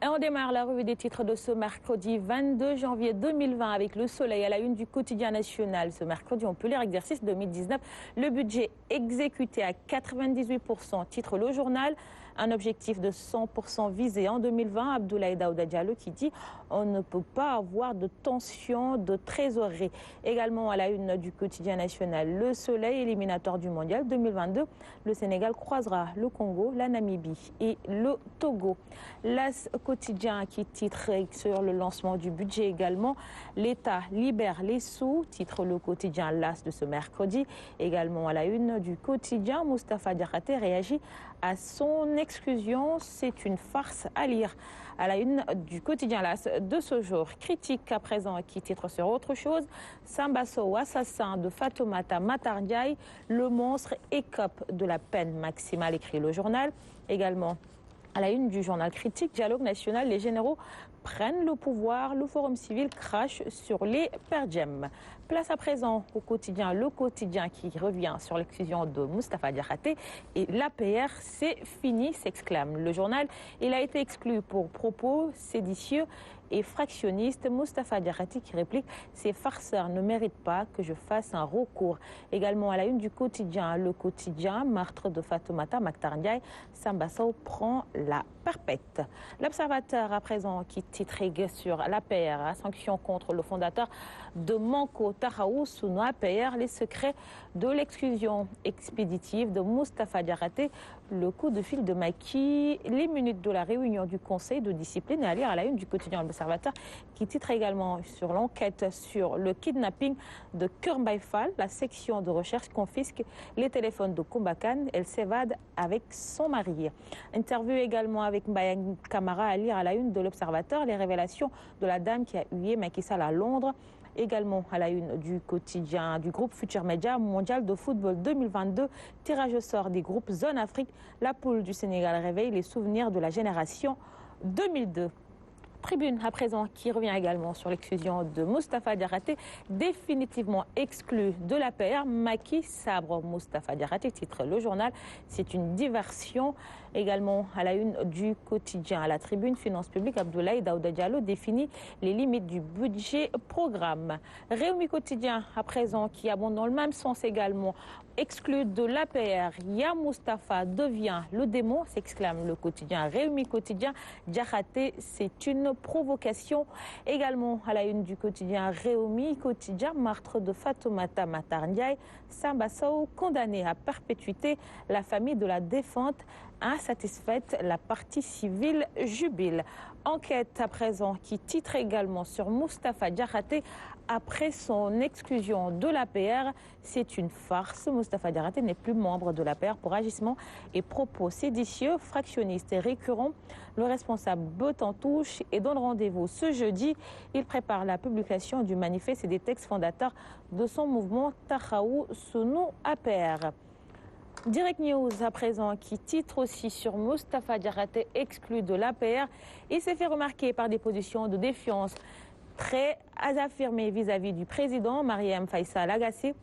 Et on démarre la revue des titres de ce mercredi 22 janvier 2020 avec le soleil à la une du quotidien national. Ce mercredi, on peut lire exercice 2019. Le budget exécuté à 98%, titre le journal. Un objectif de 100% visé en 2020. Abdoulaye Daouda Diallo qui dit on ne peut pas avoir de tension de trésorerie. Également à la une du quotidien national, le soleil éliminatoire du mondial 2022. Le Sénégal croisera le Congo, la Namibie et le Togo. L'As quotidien qui titre sur le lancement du budget également. L'État libère les sous, titre le quotidien L'As de ce mercredi. Également à la une du quotidien, Moustapha Diakhaté réagit à son exclusion. C'est une farce à lire. À la une du quotidien L'As de ce jour. Critique à présent qui titre sur autre chose. Samba Sow, assassin de Fatoumata Matar Ndiaye, le monstre écope de la peine maximale, écrit le journal. Également à la une du journal Critique, dialogue national, les généraux prennent le pouvoir, le forum civil crache sur les perdiem. Place à présent au quotidien, le quotidien qui revient sur l'exclusion de Moustapha Diakhaté et l'APR, c'est fini, s'exclame le journal. Il a été exclu pour propos séditieux et fractionniste. Moustapha Diakhaté qui réplique « Ces farceurs ne méritent pas que je fasse un recours ». Également à la une du quotidien, le quotidien, meurtre de Fatoumata Matar Ndiaye, Samba Sow prend la perpète. L'Observateur à présent qui titre sur l'APR, sanction contre le fondateur de Manko Tahaou sous APR, les secrets de l'exclusion expéditive de Moustapha Diakhaté, le coup de fil de Macky, les minutes de la réunion du conseil de discipline, et à lire à la une du quotidien L'Observateur qui titre également sur l'enquête sur le kidnapping de Kër Fall. La section de recherche confisque les téléphones de Koumbakan. Elle s'évade avec son mari. Interview également avec Mbayang Camara à lire à la une de L'Observateur, les révélations de la dame qui a hué Macky Sall à Londres. Également à la une du quotidien du groupe Futur Média, mondial de football 2022, tirage au sort des groupes Zone Afrique. La poule du Sénégal réveille les souvenirs de la génération 2002. Tribune à présent qui revient également sur l'exclusion de Moustapha Diakhaté, définitivement exclu de l'APR. Macky sabre Moustapha Diakhaté, titre le journal. C'est une diversion. Également à la une du quotidien, à la Tribune, Finances publiques, Abdoulaye Daouda Diallo définit les limites du budget programme. Réumi quotidien à présent qui abonde dans le même sens également. Exclu de l'APR, Ya Moustapha devient le démon, s'exclame le quotidien. Réumi quotidien, Diakhaté, c'est une provocation. Également à la une du quotidien Réumi quotidien, meurtre de Fatoumata Matar Ndiaye, Samba Sow condamné à perpétuité, la famille de la défunte insatisfaite, la partie civile jubile. Enquête à présent qui titre également sur Moustapha Diakhaté après son exclusion de l'APR. C'est une farce. Moustapha Diakhaté n'est plus membre de l'APR pour agissement et propos séditieux, fractionnistes et récurrents. Le responsable botte en touche et donne rendez-vous ce jeudi. Il prépare la publication du manifeste et des textes fondateurs de son mouvement Tahaou Sunu APR. Direct News à présent qui titre aussi sur Moustapha Diakhaté exclu de l'APR. Il s'est fait remarquer par des positions de défiance très affirmées vis-à-vis du président. Mariam Faïsal agacé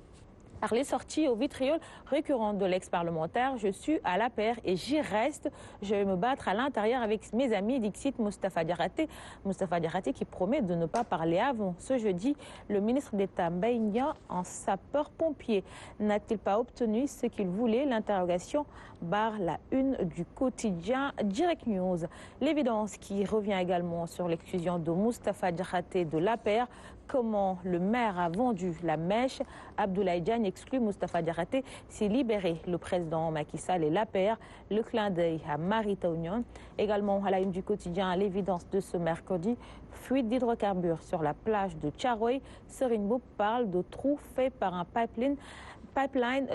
par les sorties au vitriol récurrentes de l'ex-parlementaire. Je suis à l'APR et j'y reste. Je vais me battre à l'intérieur avec mes amis, dixit Moustapha Diakhaté. Moustapha Diakhaté qui promet de ne pas parler avant. Ce jeudi, le ministre d'État Mbaye Niang en sapeur-pompier n'a-t-il pas obtenu ce qu'il voulait? L'interrogation barre la une du quotidien Direct News. L'évidence qui revient également sur l'exclusion de Moustapha Diakhaté de l'APR. Comment le maire a vendu la mèche. Abdoulaye Diagne exclut Moustapha Diakhaté, s'est libéré le président Macky Sall et l'APR. Le clin d'œil à Mary Teuw Niane. Également à la une du quotidien, l'évidence de ce mercredi, fuite d'hydrocarbures sur la plage de Thiaroye. Serigne Mboup parle de trous faits par un pipeline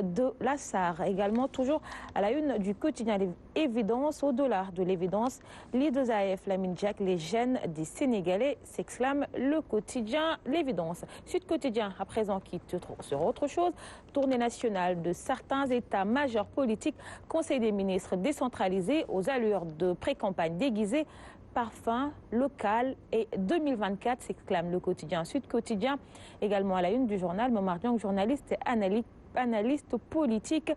de la SAR. Également toujours à la une du quotidien Évidence, au-delà de l'évidence, les deux AF, Lamine Diack, les gènes des Sénégalais, s'exclame le quotidien L'évidence. Sud Quotidien à présent qui te trouve sur autre chose, tournée nationale de certains états majeurs politiques, Conseil des ministres décentralisé aux allures de pré-campagne déguisée, parfum local et 2024, s'exclame le quotidien Sud Quotidien. Également à la une du journal, Momar Dieng, journaliste et analyste politique.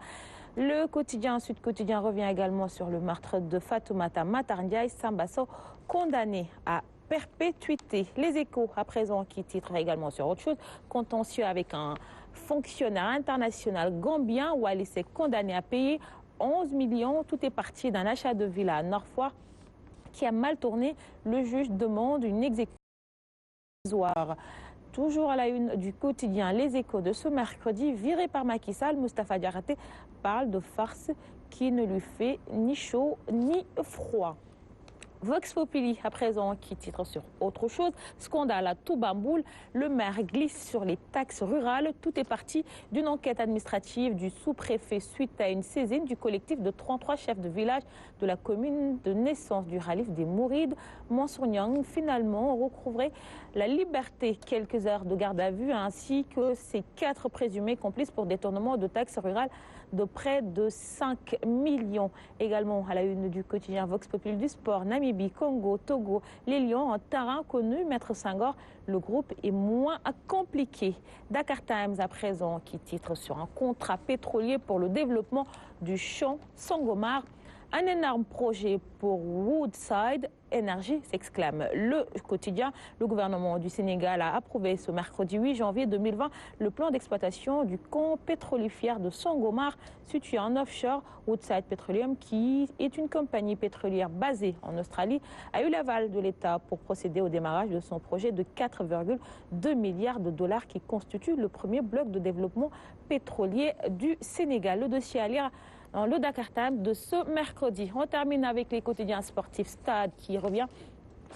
Le quotidien Sud Quotidien revient également sur le meurtre de Fatoumata Matar Ndiaye Sambasso, condamné à perpétuité. Les Échos à présent qui titrent également sur autre chose, contentieux avec un fonctionnaire international gambien où Alice est condamné à payer 11 millions. Tout est parti d'un achat de villa à Nord-Foire qui a mal tourné. Le juge demande une exécution. Toujours à la une du quotidien Les Échos de ce mercredi, viré par Macky Sall, Moustapha Diakhaté parle de farce qui ne lui fait ni chaud ni froid. Vox Populi, à présent, qui titre sur autre chose. Scandale à Toubamboul, le maire glisse sur les taxes rurales. Tout est parti d'une enquête administrative du sous-préfet suite à une saisine du collectif de 33 chefs de village de la commune de naissance du Khalif des Mourides. Mansour Niang, finalement, recouvrait la liberté. Quelques heures de garde à vue, ainsi que ses 4 présumés complices pour détournement de taxes rurales de près de 5 millions. Également à la une du quotidien Vox Populi du sport, Namibie, Congo, Togo, les Lions, un terrain connu, Maître Senghor, le groupe est moins compliqué. Dakar Times à présent qui titre sur un contrat pétrolier pour le développement du champ Sangomar. Un énorme projet pour Woodside Energy, s'exclame le quotidien. Le gouvernement du Sénégal a approuvé ce mercredi 8 janvier 2020 le plan d'exploitation du camp pétrolifère de Sangomar, situé en offshore. Woodside Petroleum, qui est une compagnie pétrolière basée en Australie, a eu l'aval de l'État pour procéder au démarrage de son projet de 4,2 milliards de dollars qui constitue le premier bloc de développement pétrolier du Sénégal. Le dossier à lire dans le Dakar Times de ce mercredi. On termine avec les quotidiens sportifs. Stade qui revient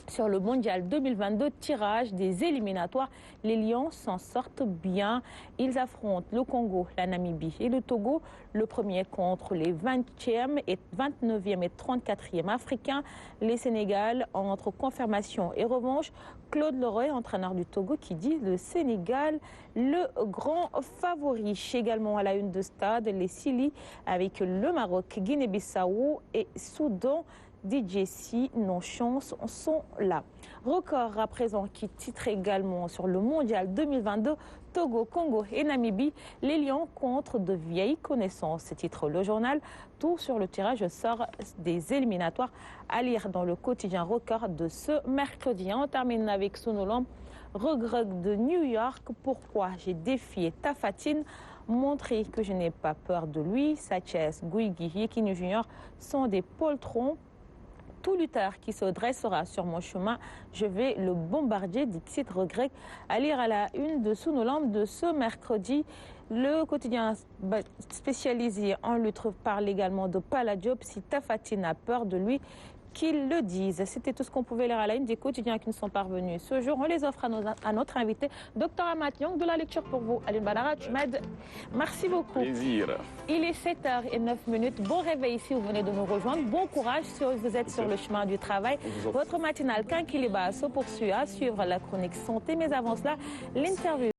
sur le mondial 2022, tirage des éliminatoires. Les Lions s'en sortent bien. Ils affrontent le Congo, la Namibie et le Togo. Le premier contre les 20e et 29e et 34e africains. Les Sénégal entre confirmation et revanche. Claude Leroy, entraîneur du Togo, qui dit le Sénégal le grand favori. Également à la une de Stade, les Sili avec le Maroc, Guinée-Bissau et Soudan. DJC, nos chances sont là. Record à présent qui titre également sur le mondial 2022, Togo, Congo et Namibie, les Lions contre de vieilles connaissances. Titre le journal, tout sur le tirage sort des éliminatoires à lire dans le quotidien Record de ce mercredi. On termine avec Sonolam, regret de New York, pourquoi j'ai défié Tafatine, montrer que je n'ai pas peur de lui. Sachez, Guigui, Yekini Junior sont des poltrons. Tout lutteur qui se dressera sur mon chemin, je vais le bombarder, dit regret. À lire à la une de Sous nos lampes de ce mercredi. Le quotidien spécialisé en lutte parle également de Paladiop. Si Tafatine a peur de lui, qu'ils le disent. C'était tout ce qu'on pouvait lire à la une des quotidiens qui nous sont parvenus ce jour. On les offre à notre invité, Dr Amat Nyong, de la lecture pour vous. Aline Badara, tu m'aides. Merci beaucoup. Plaisir. Il est 7h09. Bon réveil si vous venez de nous rejoindre. Bon courage si vous êtes sur le chemin du travail. Votre matinale Kinkiliba se poursuit à suivre la chronique santé. Mais avant cela, l'interview.